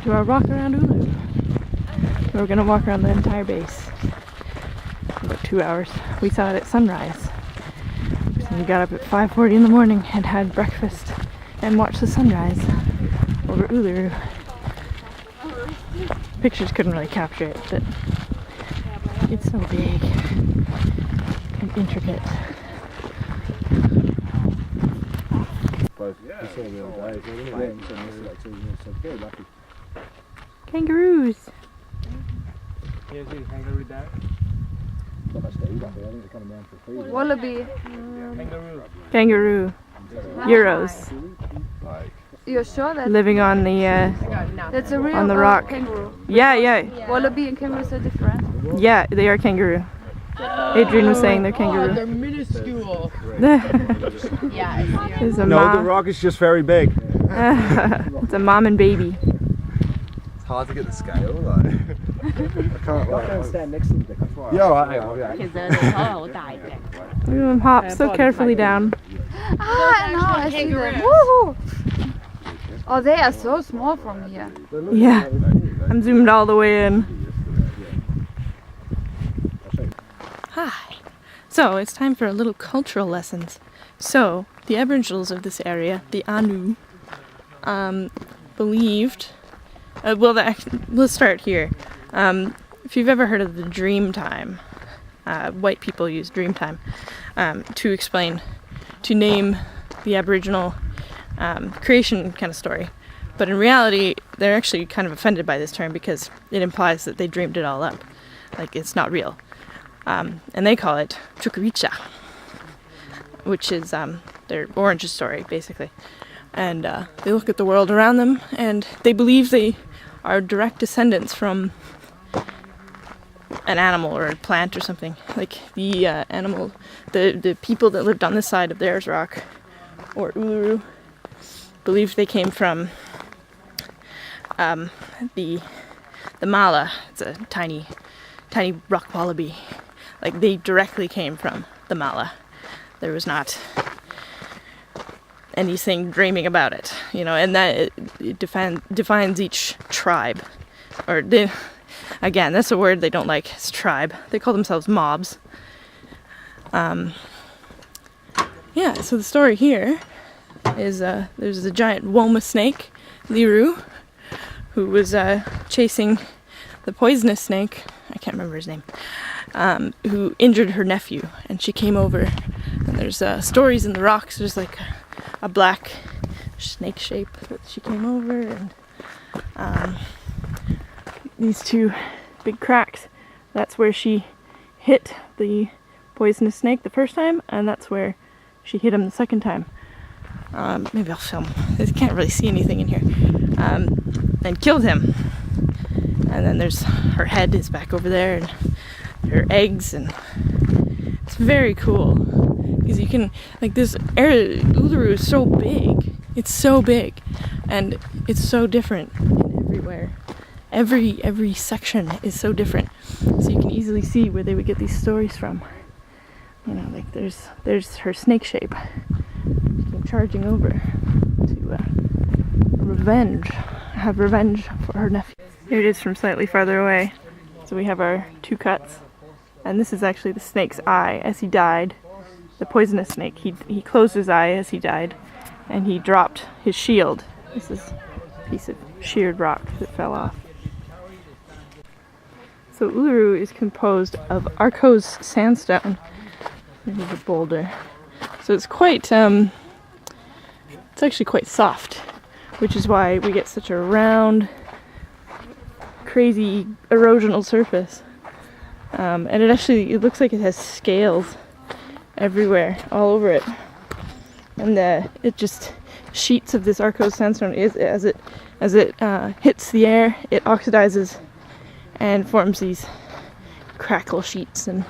to our walk around Uluru. We're gonna walk around the entire base in about 2 hours. We saw it at sunrise. So we got up at 5:40 in the morning and had breakfast and watched the sunrise over Uluru. Pictures couldn't really capture it, but it's so big and intricate. Kangaroos! Wallaby. Kangaroo. Euros. You're sure that Living on the that's a real on the rock. kangaroo? Yeah. Wallaby and kangaroos are different. Yeah, they are kangaroo. Adrian was saying they're kangaroo. They're minuscule. It's a No, the rock is just very big. it's a mom and baby. It's hard to get the scale, like. I can't stand next to them. Yo, hang on. Look at them hop so carefully down. Ah, no, I see them. Woohoo! Oh, they are so small from here. Yeah, I'm zoomed all the way in. Hi. So it's time for a little cultural lessons. So the Aboriginals of this area, the Anu, believed. Let's start here. If you've ever heard of the dream time, white people use dream time to name the Aboriginal creation kind of story. But in reality, they're actually kind of offended by this term because it implies that they dreamed it all up. Like, it's not real. And they call it Chukaricha, which is their origin story, basically. And they look at the world around them, and they believe they are direct descendants from an animal or a plant or something. Like the animal, the people that lived on this side of the Ayers Rock, or Uluru, believed they came from the mala. It's a tiny rock wallaby. Like, they directly came from the mala. There was not anything dreaming about it, and that it defines each tribe. Again, that's a word they don't like. It's tribe. They call themselves mobs. Yeah. So the story here is there's a giant woma snake, Liru, who was chasing the poisonous snake. I can't remember his name. Who injured her nephew, and she came over. And there's stories in the rocks. There's like a black snake shape that she came over, and these two big cracks. That's where she hit the poisonous snake the first time, and that's where she hit him the second time. Maybe I'll film. I can't really see anything in here. And killed him. And then there's her head is back over there, and her eggs, and it's very cool because you can, like, this area, Uluru is so big. It's so big, and it's so different in everywhere. Every section is so different, so you can easily see where they would get these stories from. Like there's her snake shape. She came charging over to have revenge for her nephew. Here it is from slightly farther away. So we have our two cuts, and this is actually the snake's eye as he died. The poisonous snake. He closed his eye as he died, and he dropped his shield. This is a piece of sheared rock that fell off. So Uluru is composed of Arkose sandstone. There's a boulder. So it's quite, it's actually quite soft, which is why we get such a round, crazy erosional surface. And it looks like it has scales everywhere, all over it. And it just, sheets of this Arkose sandstone, as it hits the air, it oxidizes and forms these crackle sheets, and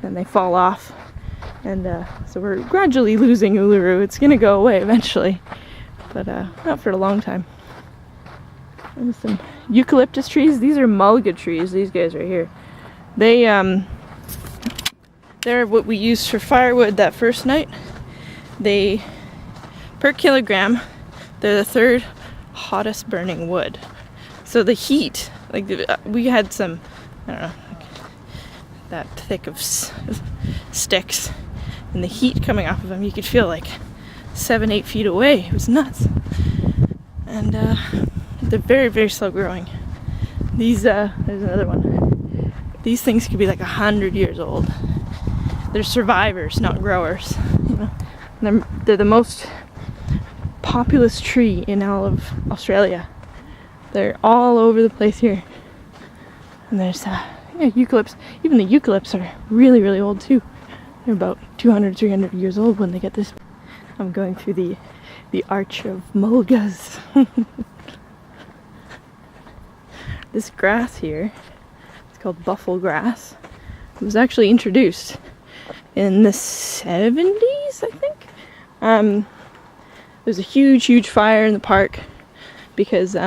then they fall off. And so we're gradually losing Uluru. It's gonna go away eventually, but not for a long time. There's some eucalyptus trees. These are mulga trees, these guys right here. They're what we used for firewood that first night. Per kilogram, they're the third hottest burning wood. So the heat, like we had some, I don't know, like that thick of sticks, and the heat coming off of them, you could feel like 7-8 feet away. It was nuts. And they're very, very slow growing. These, there's another one. These things could be like 100 years old. They're survivors, not growers. You know, they're the most populous tree in all of Australia. They're all over the place here. And there's eucalypts. Even the eucalypts are really, really old too. They're about 200, 300 years old when they get this. I'm going through the Arch of Mulgas. This grass here, it's called buffalo grass. It was actually introduced in the 70s, I think. There's a huge fire in the park because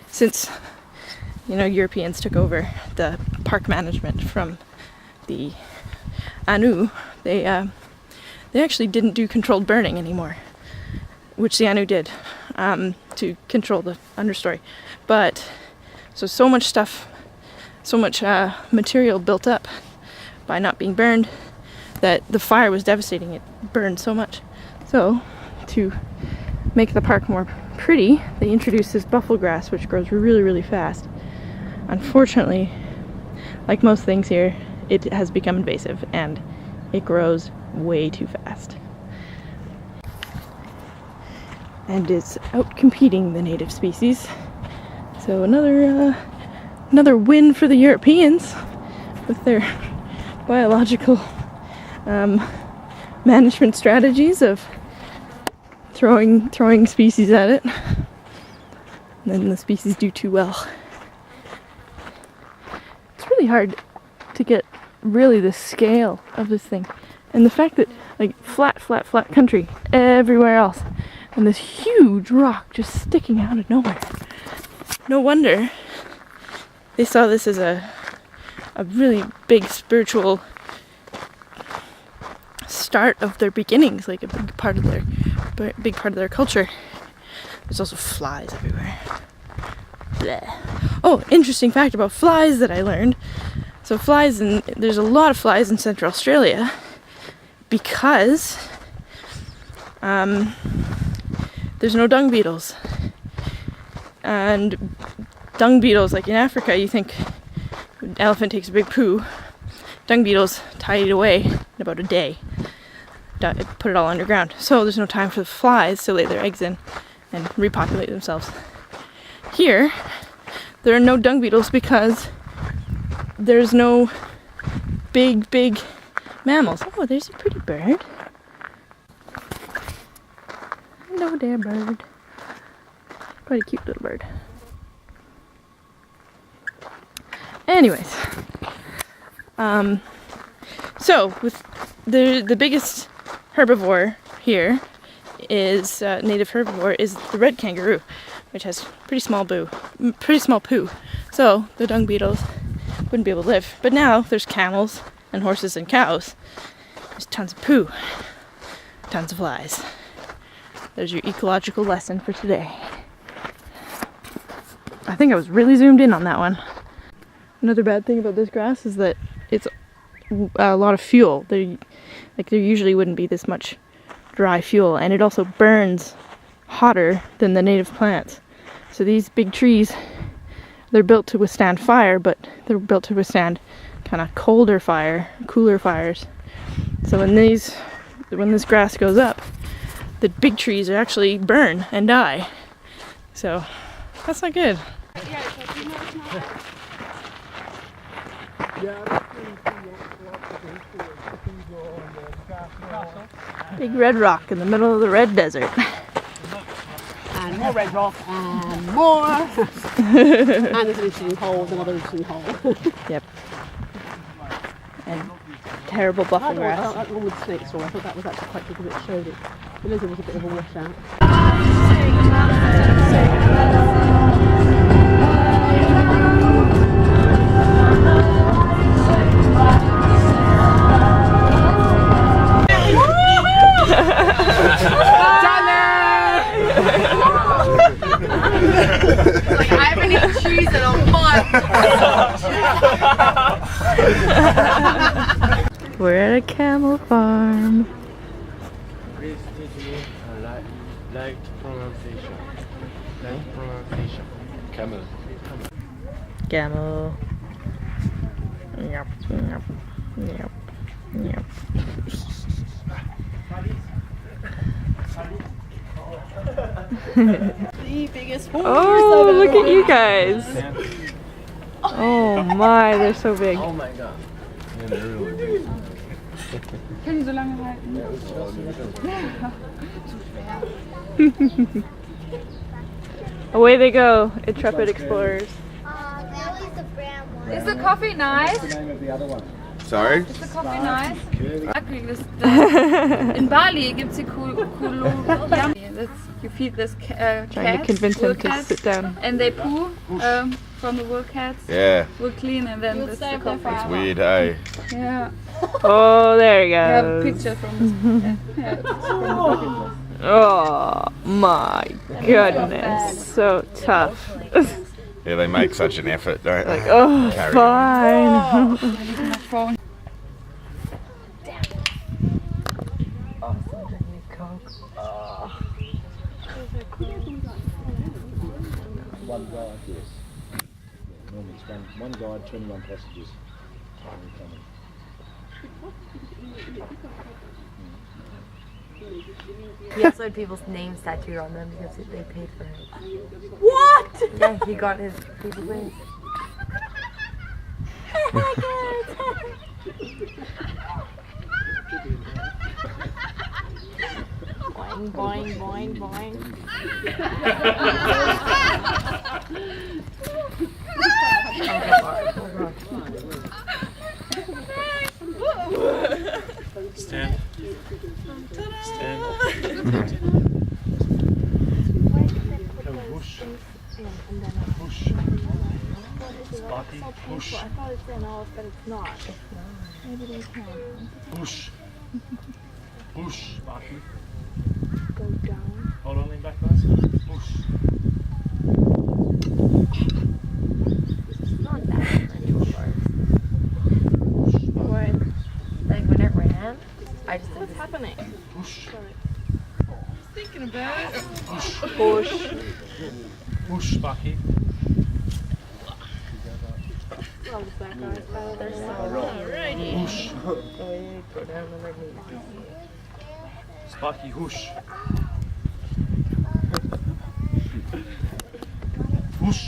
since Europeans took over the park management from the Anu, they actually didn't do controlled burning anymore, which the Anu did to control the understory. But so much stuff, so much material built up by not being burned that the fire was devastating. It burned so much. So to make the park more pretty, they introduced this buffalo grass, which grows really, really fast. Unfortunately, like most things here, it has become invasive and it grows way too fast. And it's out competing the native species. So another win for the Europeans with their biological management strategies of throwing species at it. And then the species do too well. It's really hard to get really the scale of this thing. And the fact that like flat country everywhere else. And this huge rock just sticking out of nowhere. No wonder they saw this as a really big spiritual start of their beginnings, like a big part of their culture. There's also flies everywhere. Blech. Oh, interesting fact about flies that I learned. So there's a lot of flies in Central Australia because there's no dung beetles. And dung beetles, like in Africa, you think an elephant takes a big poo. Dung beetles tidy it away in about a day. Put it all underground. So there's no time for the flies to lay their eggs in and repopulate themselves. Here, there are no dung beetles because there's no big mammals. Oh, there's a pretty bird. Hello there, bird. Quite a cute little bird. Anyways, so with the biggest herbivore here is native herbivore is the red kangaroo, which has pretty small poo. So the dung beetles wouldn't be able to live. But now there's camels and horses and cows. There's tons of poo, tons of flies. There's your ecological lesson for today. I think I was really zoomed in on that one. Another bad thing about this grass is that it's a lot of fuel. There usually wouldn't be this much dry fuel, and it also burns hotter than the native plants. So these big trees, they're built to withstand fire, but they're built to withstand kind of cooler fires. So when this grass goes up, the big trees actually burn and die. So that's not good. Big red rock in the middle of the red desert. And more red rock and more. And there's an interesting hole, another interesting hole. Yep. And terrible buffalo grass. That one with the snake story, I thought that was actually quite good because it showed it. The lizard was a bit of a washout. Like, I haven't even cheese and a mud. We're at a camel farm. Please teach me like pronunciation. Like pronunciation. Camel. Camel. Yep, yep, yep, yep. The biggest horse Oh, look at you guys. Oh my, they're so big. Oh my god. Yeah, they're really big. Können die so lange halten? Away they go, intrepid explorers. Is the coffee nice? What's the name of the other one? Sorry? Is the coffee nice? In Bali gibt es die Uluru. You feed this Trying to cat, convince him wool to cats, sit down. and they poo from the wool cats. Yeah. Will clean and then this is the coffee. It's weird, eh? Yeah. Oh, there he I have a goes. picture from this. Yeah, it's from the bucket list. Oh my goodness, so tough. Yeah, they make such an effort, don't they? Like, oh, Carry fine. My phone. One guide, yes. Normally it's one guide, 21 passengers. He also had people's names tattooed on them because they paid for it. What? Yeah, he got his people's names. Boing, boing, boing, boing. Stand. Stand. Come push. Push. Sparky. Push. I thought it's an off, but it's not. Maybe they can Push. Push. Sparky. go down. Hold on, lean back, guys. Push. It's not that many bars. Like when it ran, I just did this. Happening? Push. Thinking about it. Push. Push. Push, Sparky. Oh, the black guys, they're so Push. go down on their knees. Sparky, whoosh. Whoosh.